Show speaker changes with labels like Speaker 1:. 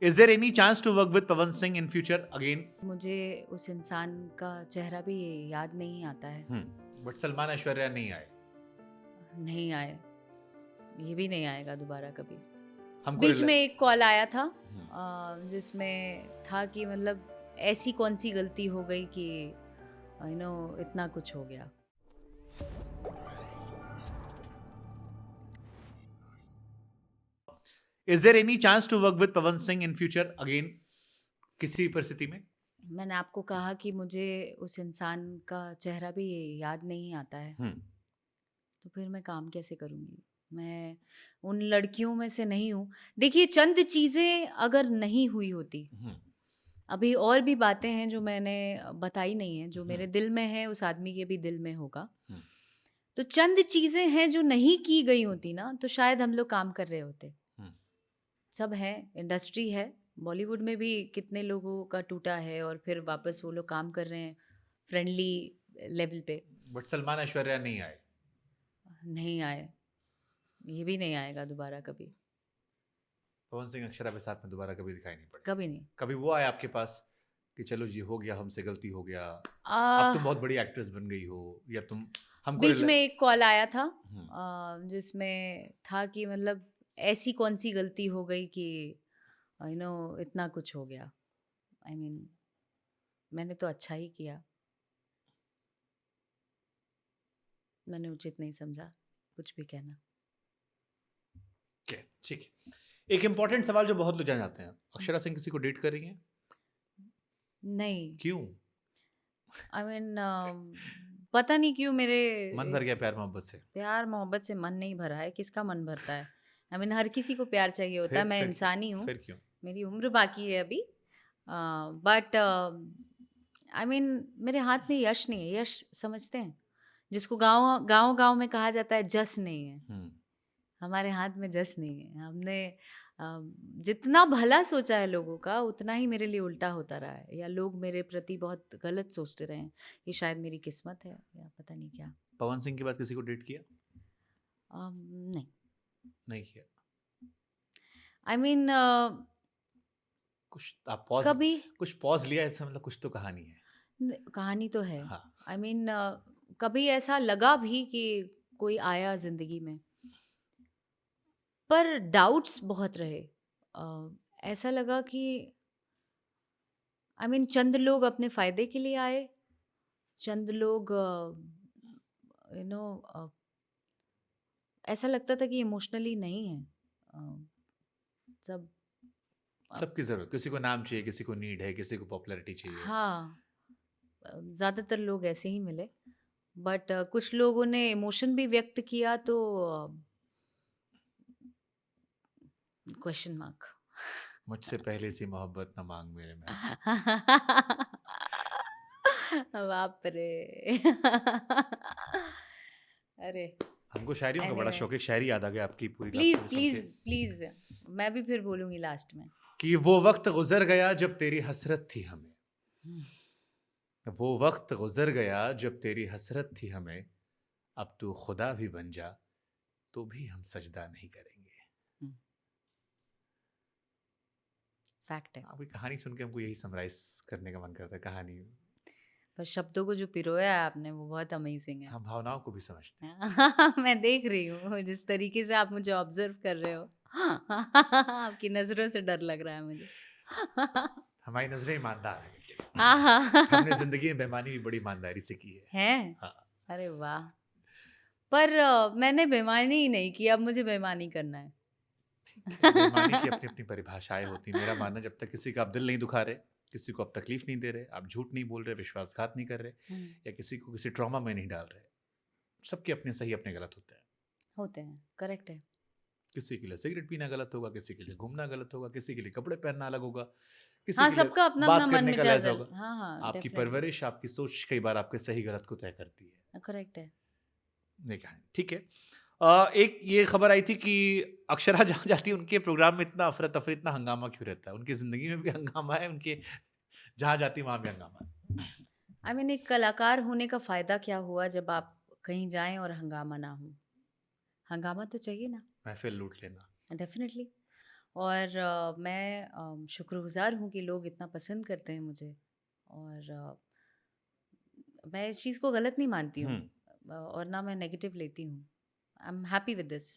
Speaker 1: Is there any chance to work with Pawan Singh in future again?
Speaker 2: मुझे उस इंसान का चेहरा भी याद नहीं आता है।
Speaker 1: बट सलमान ऐश्वर्या नहीं आए।
Speaker 2: नहीं आए, ये भी नहीं आएगा दोबारा कभी।
Speaker 1: हमको
Speaker 2: बीच में एक कॉल आया था जिसमें था कि मतलब ऐसी कौन सी गलती हो गई कि इतना कुछ हो गया।
Speaker 1: Is there any chance to work with Pawan Singh in future again? किसी परिस्थिति में?
Speaker 2: मैंने आपको कहा कि मुझे उस इंसान का चेहरा भी याद नहीं आता है, तो फिर मैं काम कैसे करूँगी? मैं उन लड़कियों में से नहीं हूँ। देखिए, चंद चीज़ें अगर नहीं हुई होती, अभी और भी बातें हैं जो मैंने बताई नहीं है, जो मेरे दिल में है उस आदमी के भी दिल में होगा। तो चंद चीज़ें हैं जो नहीं की गई होती ना, तो शायद हम लोग काम कर रहे होते। सब है, इंडस्ट्री है, बॉलीवुड में भी कितने लोगों का टूटा है और फिर वापस वो लोग काम कर रहे हैं फ्रेंडली लेवल पे।
Speaker 1: बट सलमान ऐश्वर्या नहीं आए।
Speaker 2: नहीं आए, ये भी नहीं आएगा दोबारा कभी।
Speaker 1: पवन सिंह अक्षरा के साथ में दोबारा कभी दिखाई नहीं पड़े।
Speaker 2: कभी नहीं।
Speaker 1: कभी वो आए आपके पास कि चलो जी हो गया, हमसे गलती हो गया, अब
Speaker 2: आ,
Speaker 1: तुम बहुत बड़ी एक्ट्रेस बन गई हो, या तुम हमको
Speaker 2: बीच में एक कॉल आया था जिसमें था कि मतलब ऐसी कौन सी गलती हो गई कि इतना कुछ हो गया। आई मीन मैंने तो अच्छा ही किया, मैंने उचित नहीं समझा कुछ भी कहना।
Speaker 1: ठीक है। एक इम्पोर्टेंट सवाल जो बहुत लोग जान जाते हैं, अक्षरा सिंह किसी को डेट कर रही हैं?
Speaker 2: नहीं,
Speaker 1: क्यों?
Speaker 2: आई मीन पता नहीं क्यों मेरे
Speaker 1: मन भर गया प्यार मोहब्बत से?
Speaker 2: प्यार मोहब्बत से मन नहीं भरा है। किसका मन भरता है? आई मीन हर किसी को प्यार चाहिए होता है। मैं इंसान ही हूँ,
Speaker 1: फिर क्यों?
Speaker 2: मेरी उम्र बाकी है अभी। बट आई मीन मेरे हाथ में यश नहीं है। यश समझते हैं जिसको गांव गांव गांव में कहा जाता है, जस नहीं है। हमारे हाथ में जस नहीं है। हमने जितना भला सोचा है लोगों का, उतना ही मेरे लिए उल्टा होता रहा है, या लोग मेरे प्रति बहुत गलत सोचते रहे हैं। ये शायद मेरी किस्मत है या पता नहीं क्या।
Speaker 1: पवन सिंह के बाद किसी को डेट किया?
Speaker 2: नहीं,
Speaker 1: नहीं किया।
Speaker 2: आई मीन
Speaker 1: कुछ आप पॉज
Speaker 2: कभी
Speaker 1: कुछ पॉज लिया, इससे मतलब कुछ तो कहानी है।
Speaker 2: कहानी तो है।
Speaker 1: हाँ।
Speaker 2: आई मीन कभी ऐसा लगा भी कि कोई आया जिंदगी में, पर डाउट्स बहुत रहे। ऐसा लगा कि आई मीन चंद लोग अपने फायदे के लिए आए, चंद लोग यू नो ऐसा लगता था कि इमोशनली नहीं है। सब
Speaker 1: सबकी जरूरत, किसी को नाम चाहिए, किसी को नीड है, किसी को पॉपुलैरिटी चाहिए।
Speaker 2: हाँ, ज़्यादातर लोग ऐसे ही मिले, बट कुछ लोगों ने इमोशन भी व्यक्त किया, तो क्वेश्चन मार्क।
Speaker 1: मुझसे पहले सी मोहब्बत न मांग मेरे में।
Speaker 2: बाप रे। अरे
Speaker 1: हमको शायरियों का बड़ा शौक है, शायरी याद आ गया आपकी पूरी
Speaker 2: प्लीज
Speaker 1: सुन के।
Speaker 2: प्लीज प्लीज, मैं भी फिर बोलूंगी लास्ट में
Speaker 1: कि वो वक्त गुजर गया जब तेरी हसरत थी हमें, वो वक्त गुजर गया जब तेरी हसरत थी हमें, अब तू खुदा भी बन जा तो भी हम सजदा नहीं करेंगे।
Speaker 2: फैक्ट है।
Speaker 1: आपकी कहानी सुन के हमको यही समराइज करने का मन करता है कहानी।
Speaker 2: पर शब्दों को जो पिरोया है आपने, वो बहुत अमेजिंग है।
Speaker 1: हम भावनाओं को भी समझते हैं।
Speaker 2: मैं देख रही हूँ जिस तरीके से आप मुझे ऑब्जर्व कर रहे हो। आपकी नजरों से डर लग रहा है मुझे।
Speaker 1: हमारी नजरें ईमानदार है,
Speaker 2: हाँ
Speaker 1: हमने जिंदगी में बेईमानी भी बड़ी ईमानदारी से की है। हाँ।
Speaker 2: अरे वाह। पर मैंने बेईमानी ही नहीं की, अब मुझे बेईमानी करना है।
Speaker 1: बेईमानी की अपनी अपनी परिभाषाएं होती। मेरा मानना, जब तक किसी का आप दिल नहीं दुखा रहे, किसी को आप तकलीफ नहीं दे रहे, आप झूठ नहीं बोल रहे, विश्वासघात नहीं कर रहे, या किसी को किसी ट्रॉमा में नहीं डाल रहे, सबके अपने सही अपने गलत होते हैं।
Speaker 2: करेक्ट है।
Speaker 1: किसी के लिए सिगरेट पीना गलत होगा, किसी के लिए घूमना गलत होगा, किसी के लिए कपड़े पहनना अलग होगा, किसी
Speaker 2: हाँ,
Speaker 1: के
Speaker 2: सबका
Speaker 1: लिए
Speaker 2: अपना
Speaker 1: बात
Speaker 2: अपना मन
Speaker 1: करने का
Speaker 2: मिजाज
Speaker 1: लहजा होगा।
Speaker 2: हाँ हाँ,
Speaker 1: आपकी
Speaker 2: definitely।
Speaker 1: परवरिश, आपकी सोच कई बार आपके सही गलत को तय करती है।
Speaker 2: करेक्ट है।
Speaker 1: देखा है, ठीक है। एक ये खबर आई थी कि अक्षरा जहाँ जाती है उनके प्रोग्राम में इतना अफरा तफरी, इतना हंगामा क्यों रहता है? उनकी जिंदगी में भी हंगामा है, उनके जहाँ जाती वहां भी हंगामा है।
Speaker 2: आई मीन एक कलाकार होने का फायदा क्या हुआ जब आप कहीं जाएं और हंगामा ना हो? हंगामा तो चाहिए ना।
Speaker 1: महफिल लूट लेना।
Speaker 2: डेफिनेटली। और मैं शुक्रगुज़ार हूँ कि लोग इतना पसंद करते हैं मुझे, और मैं इस चीज़ को गलत नहीं मानती हूँ, और ना मैं नेगेटिव लेती हूँ। I am happy with this.